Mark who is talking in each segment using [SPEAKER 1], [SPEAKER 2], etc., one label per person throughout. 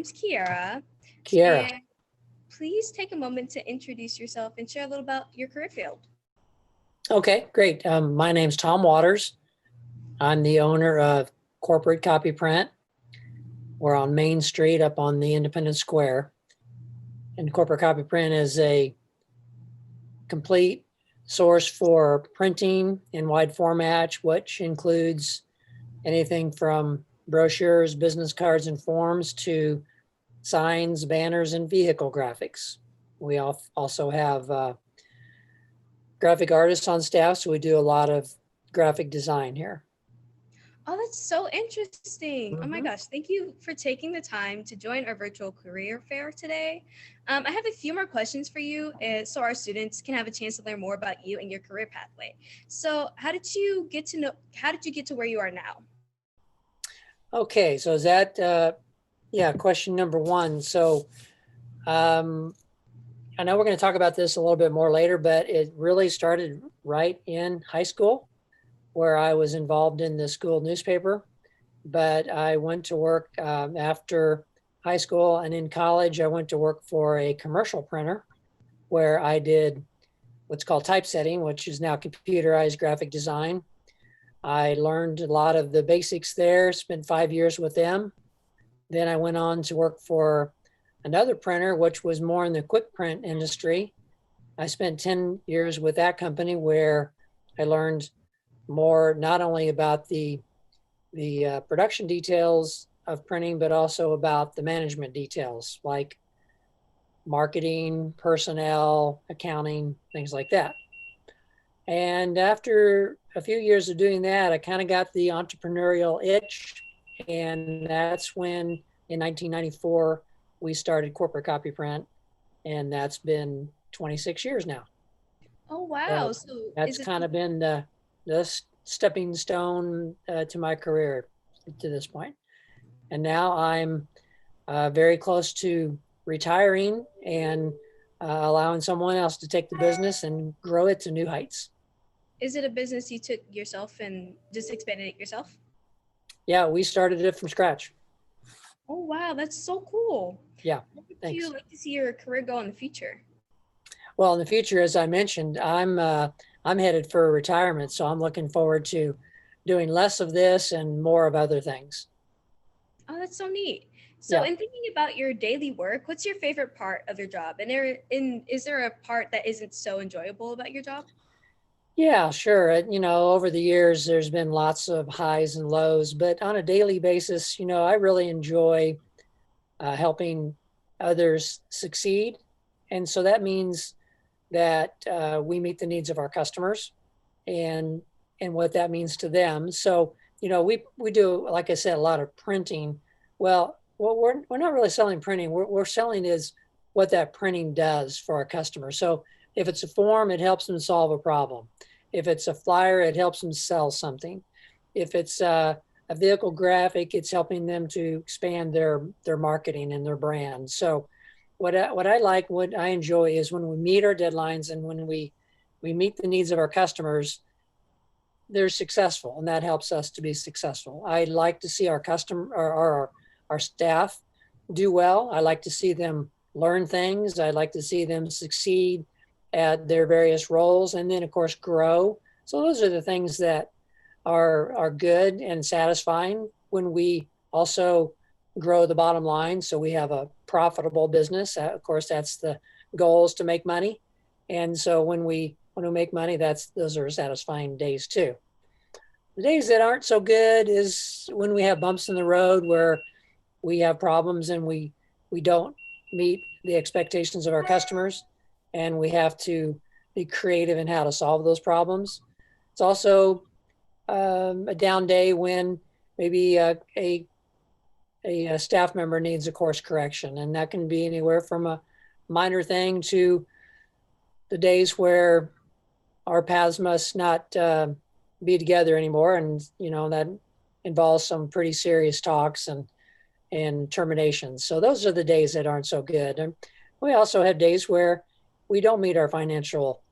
[SPEAKER 1] name's Kiara.
[SPEAKER 2] Kiara.
[SPEAKER 1] And please take a moment to introduce yourself and share a little about your career field.
[SPEAKER 2] Okay, great. My name's Tom Waters. I'm the owner of Corporate Copy Print. We're on Main Street up on the Independence Square. And Corporate Copy Print is a complete source for printing in wide format, which includes anything from brochures, business cards, and forms to signs, banners, and vehicle graphics. We also have graphic artists on staff, so we do a lot of graphic design here.
[SPEAKER 1] Oh, that's so interesting. Oh my gosh. Thank you for taking the time to join our virtual career fair today. I have a few more questions for you so our students can have a chance to learn more about you and your career pathway. So how did you get to where you are now?
[SPEAKER 2] Okay, so is that, question number one. So I know we're going to talk about this a little bit more later, but it really started right in high school, where I was involved in the school newspaper. But I went to work after high school, and in college, I went to work for a commercial printer where I did what's called typesetting, which is now computerized graphic design. I learned a lot of the basics there, spent 5 years with them. Then I went on to work for another printer, which was more in the quick print industry. I spent 10 years with that company where I learned more not only about the production details of printing, but also about the management details like marketing, personnel, accounting, things like that. And after a few years of doing that, I kind of got the entrepreneurial itch. And that's when in 1994, we started Corporate Copy Print. And that's been 26 years now.
[SPEAKER 1] Oh, wow.
[SPEAKER 2] So that's kind of been the stepping stone to my career to this point. And now I'm very close to retiring and allowing someone else to take the business and grow it to new heights.
[SPEAKER 1] Is it a business you took yourself and just expanded it yourself?
[SPEAKER 2] Yeah, we started it from scratch.
[SPEAKER 1] Oh, wow. That's so cool.
[SPEAKER 2] Yeah.
[SPEAKER 1] What would
[SPEAKER 2] Thanks.
[SPEAKER 1] you like to see your career go in the future?
[SPEAKER 2] Well, in the future, as I mentioned, I'm headed for retirement, so I'm looking forward to doing less of this and more of other things.
[SPEAKER 1] Oh, that's so neat. So
[SPEAKER 2] Yeah.
[SPEAKER 1] in thinking about your daily work, what's your favorite part of your job? And is there a part that isn't so enjoyable about your job?
[SPEAKER 2] Yeah, sure. Over the years, there's been lots of highs and lows, but on a daily basis, I really enjoy helping others succeed. And so that means that we meet the needs of our customers and what that means to them. So, we do, like I said, a lot of printing. Well, we're not really selling printing. We're selling is what that printing does for our customers. So if it's a form, it helps them solve a problem. If it's a flyer, it helps them sell something. If it's a vehicle graphic, it's helping them to expand their marketing and their brand. So what I enjoy is when we meet our deadlines and when we meet the needs of our customers, they're successful, and that helps us to be successful. I like to see our our staff do well. I like to see them learn things. I like to see them succeed at their various roles, and then of course grow. So those are the things that are good and satisfying when we also grow the bottom line. So we have a profitable business. Of course, that's the goal, is to make money. And so when we make money, those are satisfying days too. The days that aren't so good is when we have bumps in the road where we have problems and we don't meet the expectations of our customers, and we have to be creative in how to solve those problems. It's also a down day when maybe a staff member needs a course correction, and that can be anywhere from a minor thing to the days where our paths must not be together anymore, and that involves some pretty serious talks and terminations. So those are the days that aren't so good. And we also have days where we don't meet our financial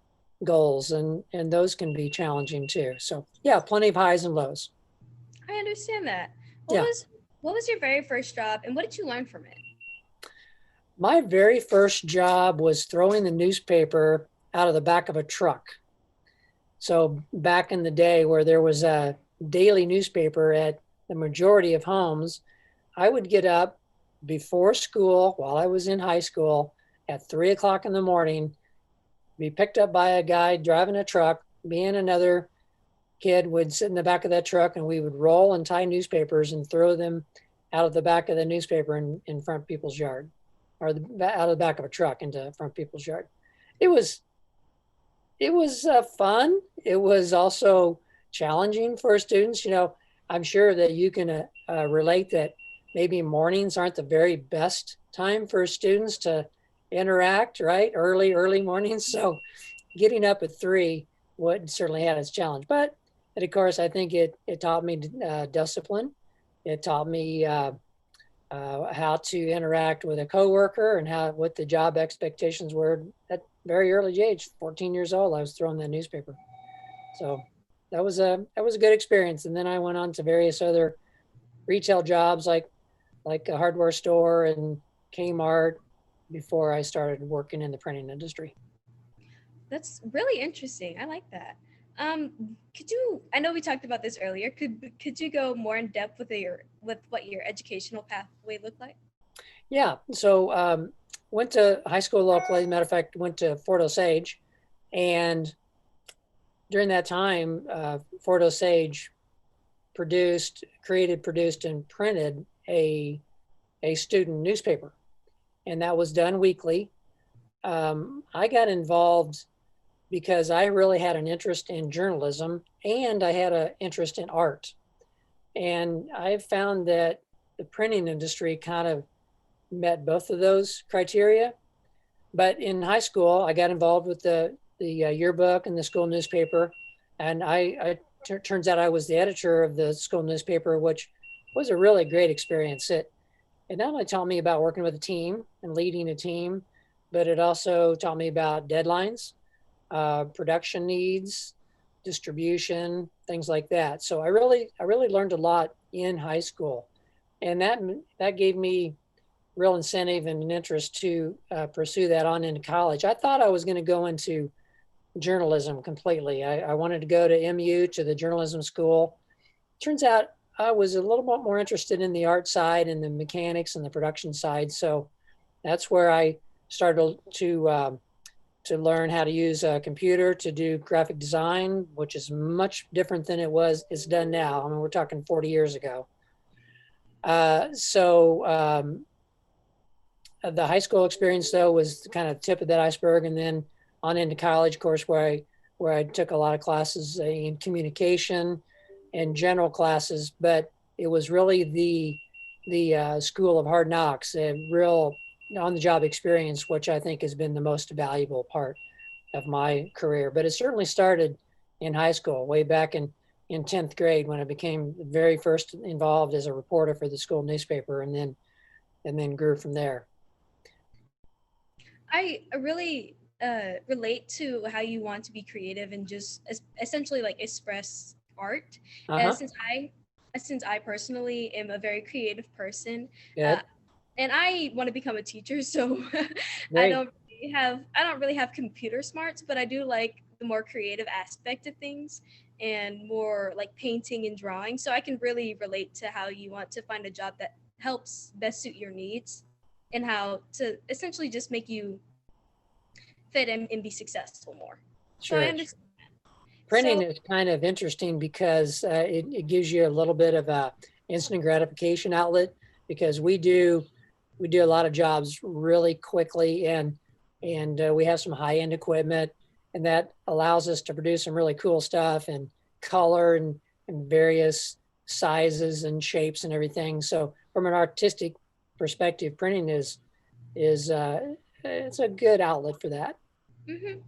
[SPEAKER 2] goals, and those can be challenging too. So yeah, plenty of highs and lows.
[SPEAKER 1] I understand that.
[SPEAKER 2] Yeah.
[SPEAKER 1] What was your very first job, and what did you learn from it?
[SPEAKER 2] My very first job was throwing the newspaper out of the back of a truck. So back in the day where there was a daily newspaper at the majority of homes, I would get up before school while I was in high school at 3 o'clock in the morning, be picked up by a guy driving a truck. Me and another kid would sit in the back of that truck, and we would roll and tie newspapers and throw them out of the back of the newspaper in front of people's yard, or out of the back of a truck into front of people's yard. It was fun. It was also challenging for students. I'm sure that you can relate that maybe mornings aren't the very best time for students to interact, right? Early mornings. So getting up at 3 would certainly had its challenge. But of course, I think it taught me discipline. It taught me how to interact with a coworker and what the job expectations were at very early age. 14 years old, I was throwing that newspaper. So that was a good experience. And then I went on to various other retail jobs like a hardware store and Kmart before I started working in the printing industry.
[SPEAKER 1] That's really interesting. I like that. Could you? I know we talked about this earlier. Could you go more in depth with what your educational pathway looked like?
[SPEAKER 2] Yeah. So went to high school locally. Matter of fact, went to Fort Osage, and during that time, Fort Osage produced, and printed a student newspaper, and that was done weekly. I got involved because I really had an interest in journalism and I had an interest in art. And I found that the printing industry kind of met both of those criteria. But in high school, I got involved with the yearbook and the school newspaper. And turns out I was the editor of the school newspaper, which was a really great experience. It not only taught me about working with a team and leading a team, but it also taught me about deadlines, production needs, distribution, things like that. So I really learned a lot in high school, and that gave me real incentive and an interest to pursue that on into college. I thought I was going to go into journalism completely. I wanted to go to MU, to the journalism school. Turns out I was a little bit more interested in the art side and the mechanics and the production side. So that's where I started to learn how to use a computer to do graphic design, which is much different than it's done now. I mean, we're talking 40 years ago. The high school experience, though, was kind of the tip of that iceberg, and then on into college, of course, where I took a lot of classes in communication and general classes, but it was really the School of Hard Knocks, a real on-the-job experience, which I think has been the most valuable part of my career. But it certainly started in high school, way back in 10th grade, when I became very first involved as a reporter for the school newspaper, and then grew from there.
[SPEAKER 1] I really relate to how you want to be creative and just essentially like express art.
[SPEAKER 2] Uh-huh.
[SPEAKER 1] Since I personally am a very creative person,
[SPEAKER 2] Good.
[SPEAKER 1] and I want to become a teacher, so
[SPEAKER 2] Great.
[SPEAKER 1] I don't really have computer smarts, but I do like the more creative aspect of things and more like painting and drawing. So I can really relate to how you want to find a job that helps best suit your needs and how to essentially just make you fit and be successful more. So I
[SPEAKER 2] Sure.
[SPEAKER 1] understand.
[SPEAKER 2] Printing
[SPEAKER 1] So
[SPEAKER 2] is kind of interesting because it gives you a little bit of a instant gratification outlet, because we do a lot of jobs really quickly, and we have some high end equipment, and that allows us to produce some really cool stuff and color and various sizes and shapes and everything. So from an artistic perspective, printing is it's a good outlet for that.
[SPEAKER 1] mhm.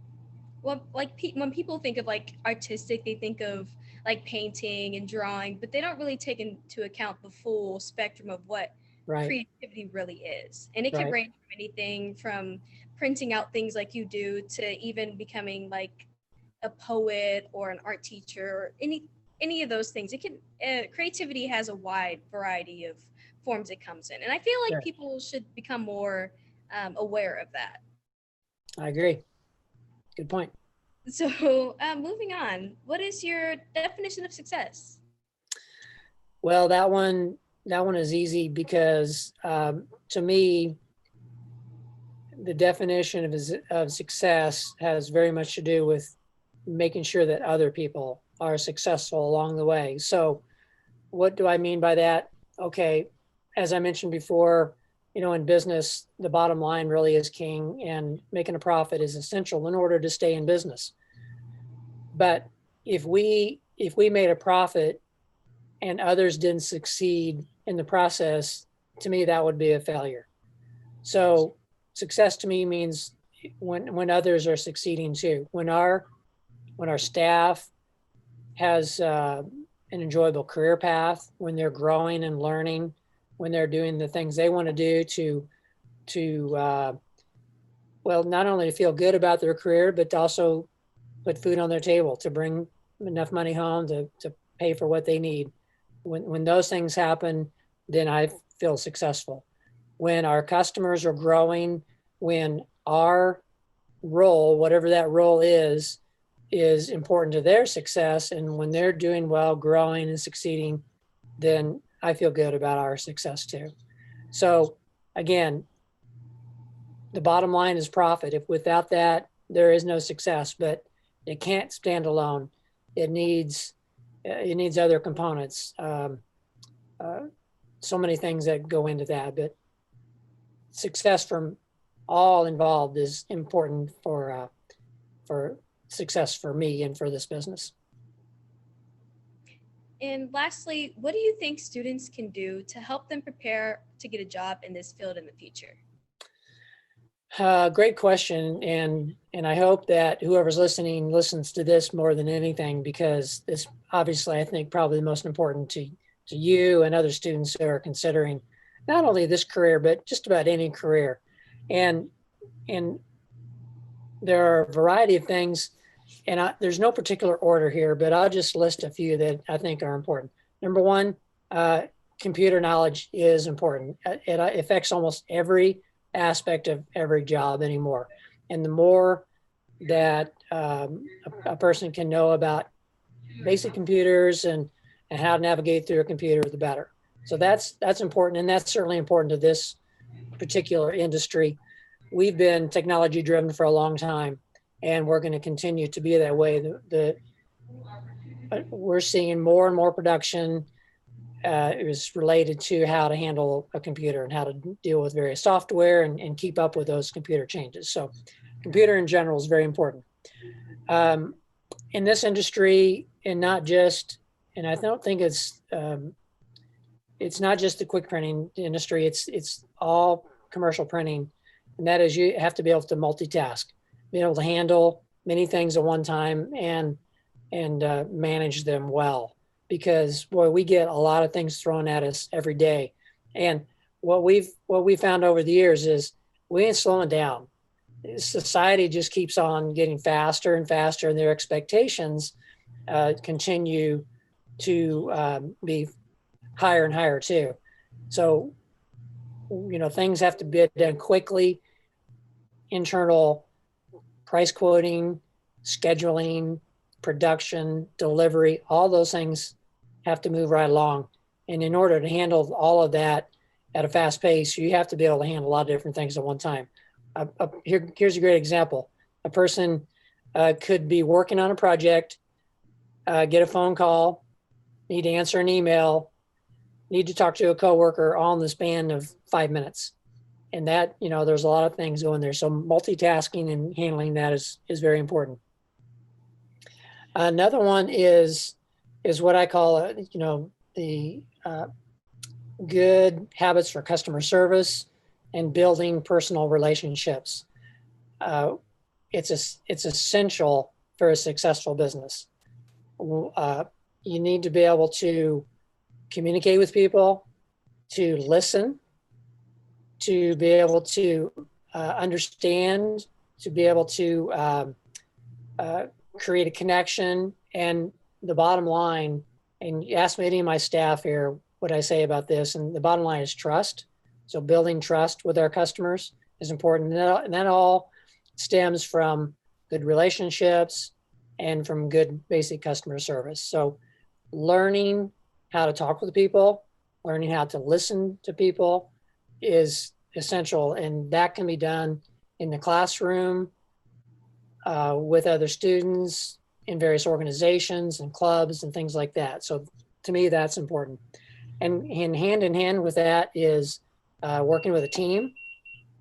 [SPEAKER 1] Well, like when people think of like artistic, they think of like painting and drawing, but they don't really take into account the full spectrum of what
[SPEAKER 2] Right.
[SPEAKER 1] creativity really is. And it could
[SPEAKER 2] Right.
[SPEAKER 1] range from anything from printing out things like you do to even becoming like a poet or an art teacher or any of those things. It can creativity has a wide variety of forms it comes in, and I feel like
[SPEAKER 2] Sure.
[SPEAKER 1] people should become more aware of that.
[SPEAKER 2] I agree. Good point.
[SPEAKER 1] So moving on, what is your definition of success?
[SPEAKER 2] Well, that one is easy because to me, the definition of success has very much to do with making sure that other people are successful along the way. So what do I mean by that? Okay, as I mentioned before, in business, the bottom line really is king, and making a profit is essential in order to stay in business. But if we made a profit and others didn't succeed in the process, to me, that would be a failure. So success to me means when others are succeeding too, when our staff has an enjoyable career path, when they're growing and learning, when they're doing the things they want to do to well, not only to feel good about their career, but to also put food on their table, to bring enough money home to pay for what they need. When those things happen, then I feel successful. When our customers are growing, when our role, whatever that role is important to their success, and when they're doing well, growing and succeeding, then I feel good about our success too. So again, the bottom line is profit. If without that, there is no success, but it can't stand alone. It needs other components. So many things that go into that, but success from all involved is important for success for me and for this business.
[SPEAKER 1] And lastly, what do you think students can do to help them prepare to get a job in this field in the future?
[SPEAKER 2] Great question, and I hope that whoever's listening listens to this more than anything, because this obviously I think probably the most important to you and other students who are considering not only this career but just about any career. And there are a variety of things, and there's no particular order here, but I'll just list a few that I think are important. Number one, computer knowledge is important. It affects almost every aspect of every job anymore. And the more that a person can know about basic computers and how to navigate through a computer, the better. So that's important, and that's certainly important to this particular industry. We've been technology driven for a long time, and we're going to continue to be that way. We're seeing more and more production is related to how to handle a computer and how to deal with various software and keep up with those computer changes. So computer in general is very important. In this industry, and I don't think it's not just the quick printing industry, it's all commercial printing. And that is, you have to be able to multitask, be able to handle many things at one time and manage them well. Because boy, we get a lot of things thrown at us every day. And what we found over the years is we ain't slowing down. Society just keeps on getting faster and faster, and their expectations continue to be higher and higher too. So, things have to be done quickly. Internal price quoting, scheduling, production, delivery, all those things have to move right along. And in order to handle all of that at a fast pace, you have to be able to handle a lot of different things at one time. Here's a great example. A person could be working on a project, get a phone call, need to answer an email, need to talk to a coworker, all in the span of 5 minutes. And that, there's a lot of things going there. So multitasking and handling that is very important. Another one is what I call, the good habits for customer service and building personal relationships. It's essential for a successful business. You need to be able to communicate with people, to listen, to be able to understand, to be able to create a connection. And the bottom line, and you ask any of my staff here what I say about this, and the bottom line is trust. So building trust with our customers is important. And that all stems from good relationships and from good basic customer service. So learning how to talk with people, learning how to listen to people is essential. And that can be done in the classroom, with other students, in various organizations and clubs and things like that. So to me, that's important. And hand in hand with that is working with a team,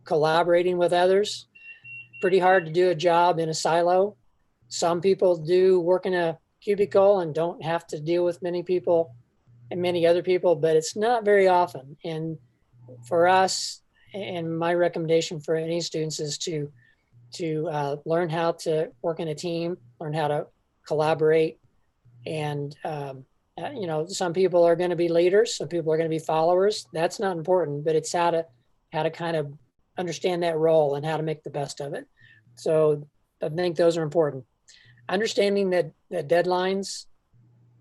[SPEAKER 2] collaborating with others. Pretty hard to do a job in a silo. Some people do work in a cubicle and don't have to deal with many people and many other people, but it's not very often. And for us, and my recommendation for any students is to learn how to work in a team, learn how to collaborate. And, you know, some people are going to be leaders, some people are going to be followers. That's not important, but it's how to kind of understand that role and how to make the best of it. So I think those are important. Understanding that deadlines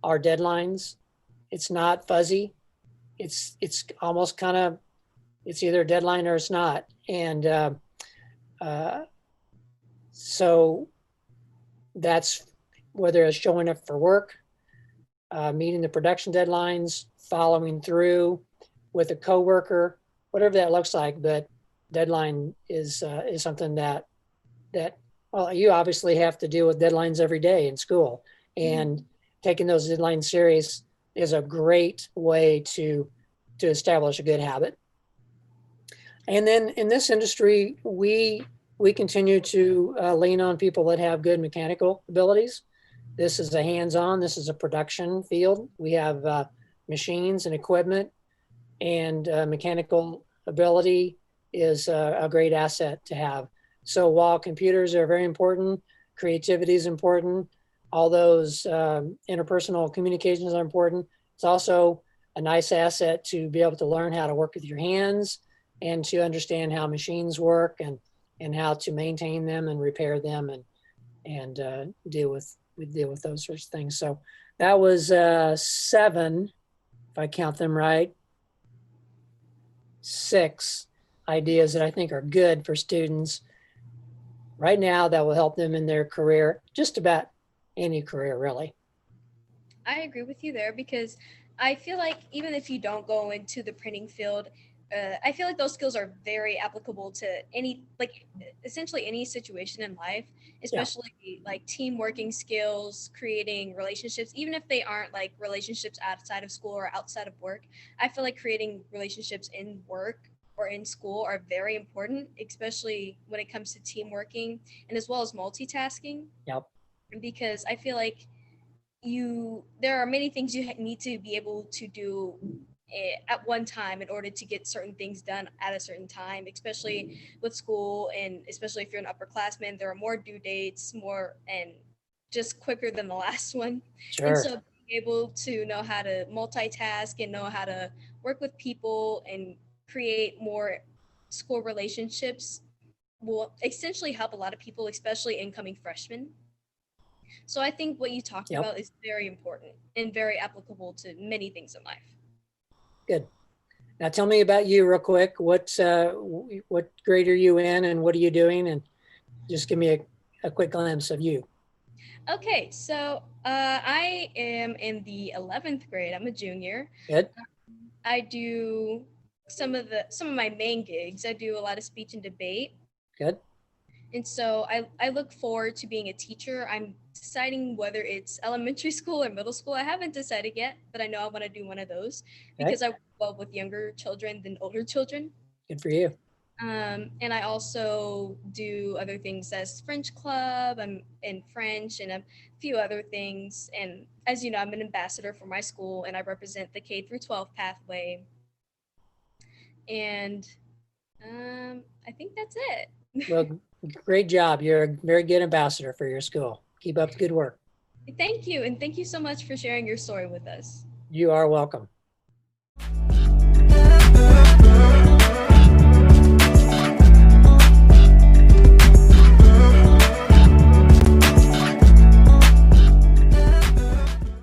[SPEAKER 2] are deadlines. It's not fuzzy. It's almost kind of, it's either a deadline or it's not. And so that's whether it's showing up for work, meeting the production deadlines, following through with a coworker, whatever that looks like. But deadline is something that well, you obviously have to deal with deadlines every day in school, and taking those deadlines serious is a great way to establish a good habit. And then in this industry, we continue to lean on people that have good mechanical abilities. This is a hands-on, this is a production field. We have machines and equipment, and mechanical ability is a great asset to have. So while computers are very important, creativity is important, all those interpersonal communications are important, it's also a nice asset to be able to learn how to work with your hands and to understand how machines work and how to maintain them and repair them and deal with those sorts of things. So that was 7, if I count them right, 6 ideas that I think are good for students right now that will help them in their career, just about any career, really.
[SPEAKER 1] I agree with you there, because I feel like even if you don't go into the printing field, I feel like those skills are very applicable to any, like, essentially any situation in life, especially like team working skills, creating relationships, even if they aren't like relationships outside of school or outside of work. I feel like creating relationships in work or in school are very important, especially when it comes to team working and as well as multitasking.
[SPEAKER 2] Yep.
[SPEAKER 1] Because I feel like there are many things you need to be able to do at one time in order to get certain things done at a certain time, especially with school, and especially if you're an upperclassman, there are more due dates, more, and just quicker than the last one.
[SPEAKER 2] Sure.
[SPEAKER 1] And so being able to know how to multitask and know how to work with people and create more school relationships will essentially help a lot of people, especially incoming freshmen. So I think what you talked about is very important and very applicable to many things in life.
[SPEAKER 2] Good. Now tell me about you real quick. What grade are you in and what are you doing? And just give me a quick glimpse of you.
[SPEAKER 1] Okay, so I am in the 11th grade. I'm a junior.
[SPEAKER 2] Good.
[SPEAKER 1] I do some of my main gigs. I do a lot of speech and debate.
[SPEAKER 2] Good.
[SPEAKER 1] And so I look forward to being a teacher. I'm deciding whether it's elementary school or middle school. I haven't decided yet, but I know I want to do one of those because I work well with younger children than older children.
[SPEAKER 2] Good for you.
[SPEAKER 1] And I also do other things as French club. I'm in French and a few other things. And as you know, I'm an ambassador for my school and I represent the K through 12 pathway. And I think that's it.
[SPEAKER 2] Well, great job. You're a very good ambassador for your school. Keep up the good work.
[SPEAKER 1] Thank you. And thank you so much for sharing your story with us.
[SPEAKER 2] You are welcome.